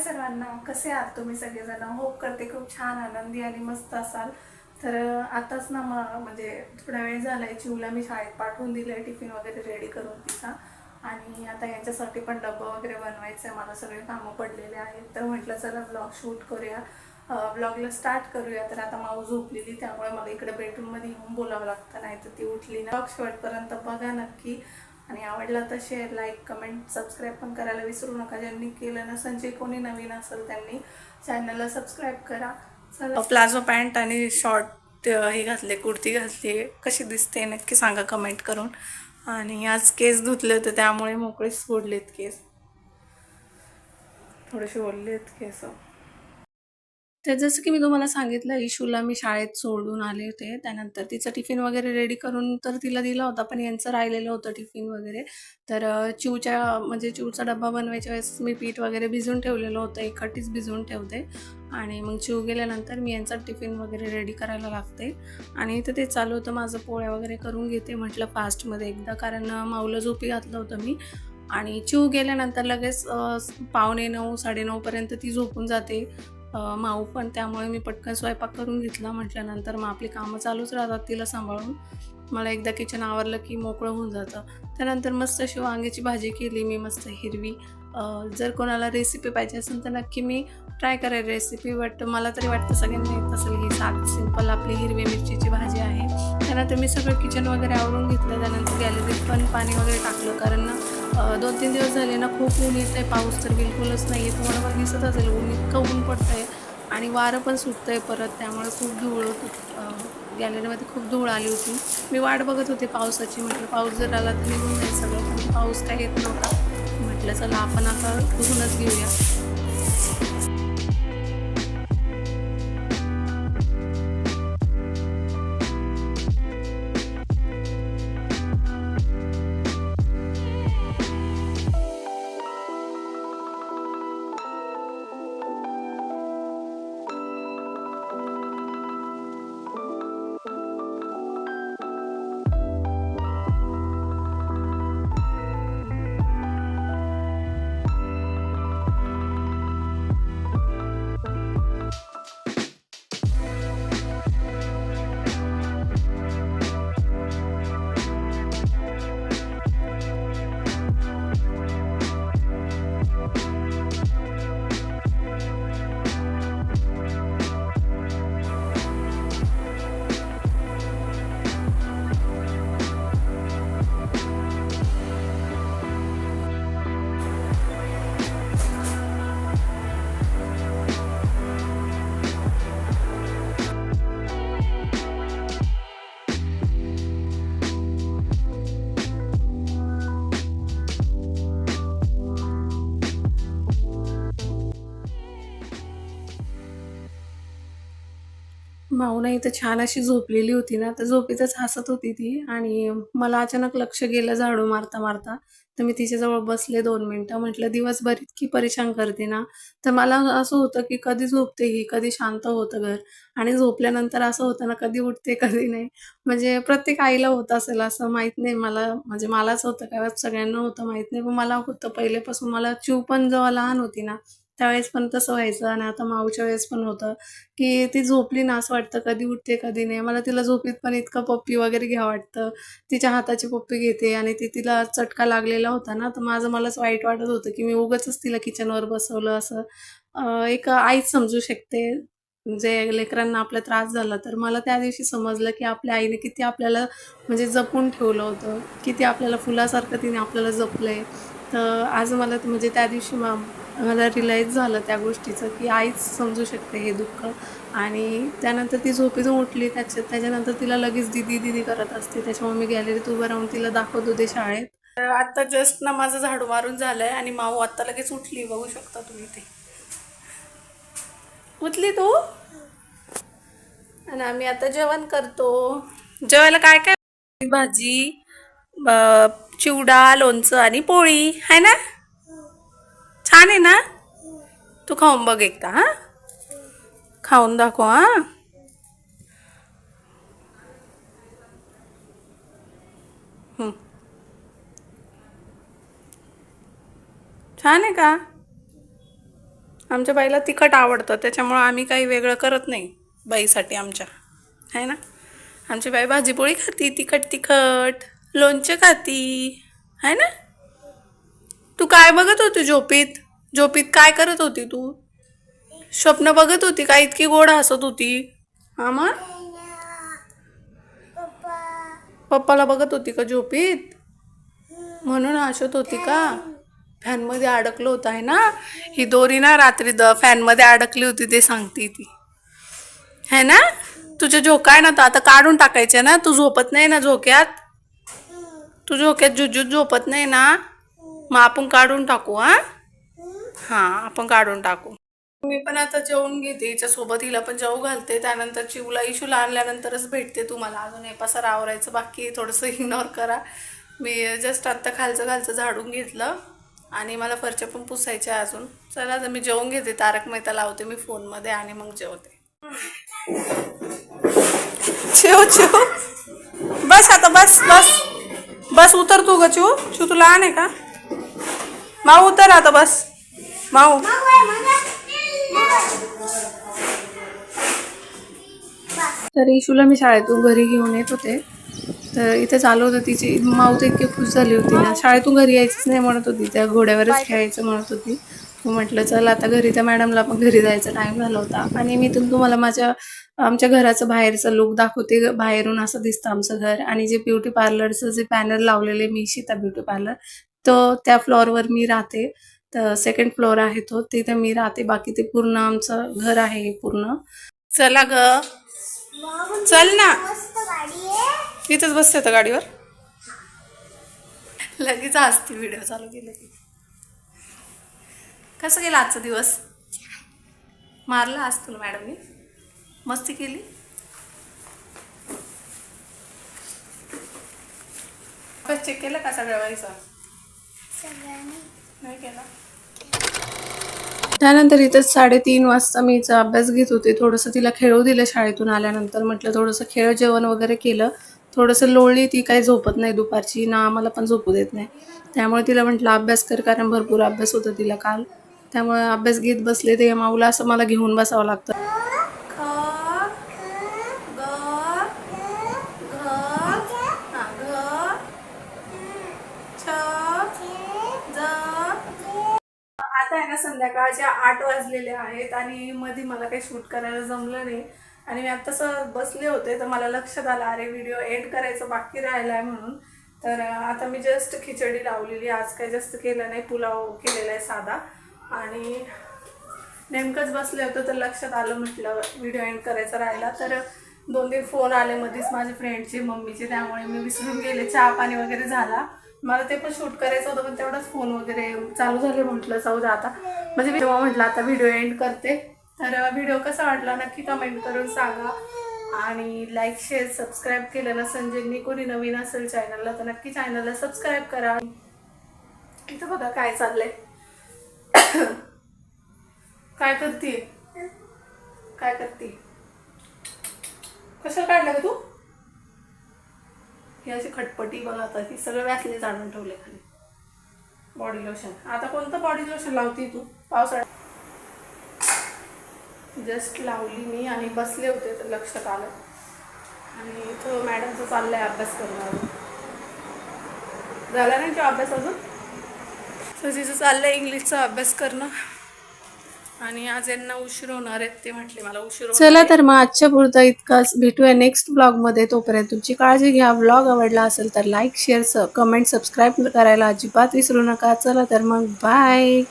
सर्वांना, कसे आहात तुम्ही सगळेजण? होप करते खूप छान आनंदी आणि मस्त असाल. तर आताच ना म्हणजे थोडा वेळ झालाय, चिवला मी शाळेत पाठवून दिलंय, टिफिन वगैरे रेडी करून तिचा. आणि आता यांच्यासाठी पण डब्बा वगैरे बनवायचं आहे, मला सगळे कामं पडलेले आहेत. तर म्हटलं चला ब्लॉग शूट करूया, ब्लॉगला स्टार्ट करूया. तर आता माऊ झोपलेली, त्यामुळे मला इकडे बेडरूममध्ये येऊन बोलावं लागतं, नाही तर ती उठली ना. ब्लॉग शेवटपर्यंत बघा नक्की, आणि आवडला तर शेअर, लाईक, कमेंट, सबस्क्राईब पण करायला विसरू नका. ज्यांनी केलं नसेल, जे कोणी नवीन असेल त्यांनी चॅनलला सबस्क्राईब करा. चला, प्लाझो पॅन्ट आणि शॉर्ट हे घातले, कुर्ती घातली, कशी दिसते नक्की सांगा कमेंट करून. आणि आज केस धुतले होते, त्यामुळे मोकळेच सोडलेत केस, थोडेसे ओढलेत केस. तर जसं की मी तुम्हाला सांगितलं, इशूला मी शाळेत सोडून आले होते. त्यानंतर तिचा टिफिन वगैरे रेडी करून तर तिला दिला होता, पण यांचं राहिलेलं होतं टिफिन वगैरे. तर चिवचा डब्बा बनवायच्या वेळेस मी पीठ वगैरे भिजवून ठेवलेलं होतं, एकखट्टीच भिजवून ठेवते. आणि मग चिव गेल्यानंतर मी यांचा टिफिन वगैरे रेडी करायला लागते. आणि इथं ते चालू होतं माझं, पोळ्या वगैरे करून घेते म्हटलं फास्टमध्ये एकदा, कारण माऊला झोपी घातलं होतं मी. आणि चिव गेल्यानंतर लगेच 8:45 9:30पर्यंत ती झोपून जाते, माऊ पण. त्यामुळे मी पटकन स्वयंपाक करून घेतला. म्हटल्यानंतर मग आपली कामं चालूच राहतात तिला सांभाळून. मला एकदा किचन आवरलं की मोकळं होऊन जातं. त्यानंतर मस्त अशी वांग्याची भाजी केली मी, मस्त हिरवी. जर कोणाला रेसिपी पाहिजे असेल तर नक्की मी ट्राय करेल रेसिपी, बट मला तरी वाटतं सगळ्यांना येत असेल. ही साधी सिंपल आपली हिरवी मिरचीची भाजी आहे. त्यानंतर मी सगळं किचन वगैरे आवरून घेतलं. त्यानंतर गॅलरीत पण पाणी वगैरे टाकलं, कारण ना 2-3 दिवस झाले ना खूप ऊन येत आहे, पाऊस तर बिलकुलच नाही आहे. तुम्हाला पण दिसत असेल, ऊन इतकं ऊन पडतं आहे आणि वारं पण सुटतं आहे परत, त्यामुळे खूप धूळ गॅलरीमध्ये खूप धूळ आली होती. मी वाट बघत होते पावसाची, म्हटलं पाऊस जर आला तर निघून जाईल सगळं, पण पाऊस काही येत नव्हता. म्हटलं चला आपण आता धुवूनच घेऊया. भावना इथं छान अशी झोपलेली होती ना, तर झोपेतच हसत होती ती. आणि मला अचानक लक्ष गेलं झाडू मारता मारता. तर मी तिच्याजवळ बसले 2 मिनिटं. म्हटलं दिवसभर इतकी परेशान करते ना, तर मला असं होतं की कधी झोपते ही, कधी शांत होतं घर. आणि झोपल्यानंतर असं होतं ना, कधी उठते कधी नाही. म्हणजे प्रत्येक आईला होत असेल असं, माहीत नाही मला, म्हणजे मलाच होतं का सगळ्यांना होतं माहीत नाही, पण मला होतं पहिल्यापासून. मला चिव पण जेव्हा लहान होती ना, त्यावेळेस पण तसं व्हायचं, आणि आता माऊच्या वेळेस पण होतं की ती झोपली ना असं वाटतं कधी उठते कधी नाही. मला तिला झोपीत पण इतकं पप्पी वगैरे घ्यावं वाटतं. तिच्या हाताची पप्पी घेते, आणि तिला चटका लागलेला होता ना, तर मलाच वाईट वाटत होतं की मी उगाचच तिला किचनवर बसवलं असं. एक आईच समजू शकते, जे लेकरांना आपला त्रास झाला. तर मला त्या दिवशी समजलं की आपल्या आईने किती आपल्याला म्हणजे जपून ठेवलं होतं, किती आपल्याला फुलासारखं तिने आपल्याला जपलंय. तर आज मला म्हणजे त्या दिवशी मला रिअलाईज झालं त्या गोष्टीचं, की आईच समजू शकते हे दुःख. आणि त्यानंतर ती झोपेतून उठली, त्याच्यानंतर तिला लगेच दीदी दीदी करत असते. त्याच्यामुळे मी गॅलरीत उभं राहून तिला दाखवत होते शाळेत. तर आता जस्ट ना माझं झाडू मारून झालंय, आणि माऊ आता लगेच उठली, बघू शकता तुम्ही ते. उठली तू, आणि आम्ही आता जेवण करतो. जेवायला काय काय? भाजी, चिवडा, लोणचं आणि पोळी आहे ना. छान आहे ना. तू खाऊन बघ एकदा, हा, खाऊन दाखव हा. हं. छान आहे का? आमच्या बाईला तिखट आवडतं, त्याच्यामुळं आम्ही काही वेगळं करत नाही बाईसाठी आमच्या, आहे ना. आमची बाई भाजीपोळी खाती, तिखट तिखट लोणचं खाती, आहे ना. तू काय बघत होती झोपीत? झोपीत काय करत होती तू? स्वप्न बघत होती का? इतकी गोड हसत होती. हा मग पप्पाला बघत होती का झोपीत? म्हणून हसत होती का? फॅनमध्ये अडकलं होतं आहे ना. ही दोरी ना रात्री फॅनमध्ये अडकली होती ते सांगते ती, है ना. तुझे झोका आहे ना, तर आता काढून टाकायचे ना. तू झोपत नाही ना झोक्यात, तू झोक्यात झुजूत झोपत नाही ना. मग आपण काढून टाकू. हां आपण काढून टाकू. मी पण आता जेवून घेते हिच्यासोबत, हिला पण जेवू घालते. त्यानंतर चिवला इशूला आणल्यानंतरच भेटते तुम्हाला. अजून हे पसारा आवरायचं बाकी, थोडंसं इग्नोर करा. मी जस्ट आत्ता खालचं खालचं झाडून घेतलं आणि मला फरच्या पण पुसायच्या अजून. चला तर मी जेवून घेते, तारक मेहता लावते मी फोनमध्ये आणि मग जेवते. चिव चिव बस आता, बस बस बस, उतर तू ग चिव. चिव तू लहान आहे का? माऊ उतर आता, बस माऊ. तर इशूला मी शाळेतून घरी घेऊन येत होते, तर इथे चालू होतं. तिची माऊ तर इतकी खुश झाली होती ना, शाळेतून घरी यायचीच नाही म्हणत होती, त्या घोड्यावरच खेळायचं म्हणत होती. मग म्हटलं चल आता घरी, त्या मॅडमला पण घरी जायचा टाईम झाला होता. आणि मी तुम्हाला आमच्या घराचं बाहेरचं लुक दाखवते. बाहेरून असं दिसतं आमचं घर. आणि जे ब्युटी पार्लरचं जे पॅनल लावलेले मी, शीता ब्युटी पार्लर, तर त्या फ्लोअरवर मी राहते. तर सेकंड फ्लोअर आहे तो, तिथे मी राहते. बाकी ते पूर्ण आमचं घर आहे पूर्ण. चला ग, चल ना. इथंच बसते तर गाडीवर. लगेच असते व्हिडिओ चालू केलं की. कसं गेला आजचा दिवस? मारला आज तुला मॅडमनी? मस्ती केली? चेक केलं का सगळ्या वेळेचा? नाही केला. त्यानंतर इथंच 3:30 वाजता मी हिचा अभ्यास घेत होते. थोडंसं तिला खेळू दिलं शाळेतून आल्यानंतर. म्हटलं थोडंसं खेळ, जेवण वगैरे केलं. थोडंसं लोळली ती, काही झोपत नाही दुपारची ना, आम्हाला पण झोपू देत नाही. त्यामुळे तिला म्हटलं अभ्यास कर, कारण भरपूर अभ्यास होता तिला काल. त्यामुळे अभ्यास घेत बसले. ते माऊला असं मला घेऊन बसावं लागतं. आता आहे ना, संध्याकाळच्या 8 वाजलेले आहेत आणि मध्ये मला काही शूट करायला जमलं नाही. आणि मी आत्ताच बसले होते, तर मला लक्षात आलं अरे व्हिडिओ एंड करायचं बाकी राहिला आहे म्हणून. तर आता मी जस्ट खिचडी लावलेली, आज काही जास्त केलं नाही, पुलाव केलेला आहे साधा. आणि नेमकंच बसले होते तर लक्षात आलं, म्हटलं व्हिडिओ एंड करायचा राहिला. तर 2-3 फोन आले मध्येच माझ्या फ्रेंडचे, मम्मीचे, त्यामुळे मी विसरून गेले. चहा पाणी वगैरे झाला, मला ते पण शूट करायचं होतं, पण तेवढंच फोन वगैरे चालू झाले. म्हटलं जाऊ दे आता, म्हणजे तेव्हा म्हटलं आता व्हिडिओ एंड करते. तर व्हिडिओ कसा वाटला नक्की कमेंट करून सांगा. आणि लाईक, शेअर, सबस्क्राईब केलं नसेल, ज्यांनी कोणी नवीन असेल चॅनलला, तर नक्की चॅनलला सबस्क्राईब करा. इथं बघा काय चाललंय. काय करते, काय करते, कशाला काढलं का तू? ही अशी खटपटी बघा. आता ही सगळं व्यासले जाणून ठेवले खाली. बॉडी लोशन, आता कोणतं बॉडी लोशन लावते तू? पावसाळ्यात जस्ट लावली मी आणि बसले होते तर लक्षात आलं. आणि इथं मॅडमचं चाललंय अभ्यास करणं. झाला नाही तो अभ्यास अजून? तर तिचं चाललंय इंग्लिशचा अभ्यास करणं. आणि आज यांना उशीर होणार आहेत, ते म्हटले मला उशीर होणार. चला तर मग आजच्या पुरता इतकाच. भेटूया नेक्स्ट ब्लॉगमध्ये. तोपर्यंत तुमची काळजी घ्या. ब्लॉग आवडला असेल तर लाईक, शेअर, कमेंट, सबस्क्राईब करायला अजिबात विसरू नका. चला तर मग बाय.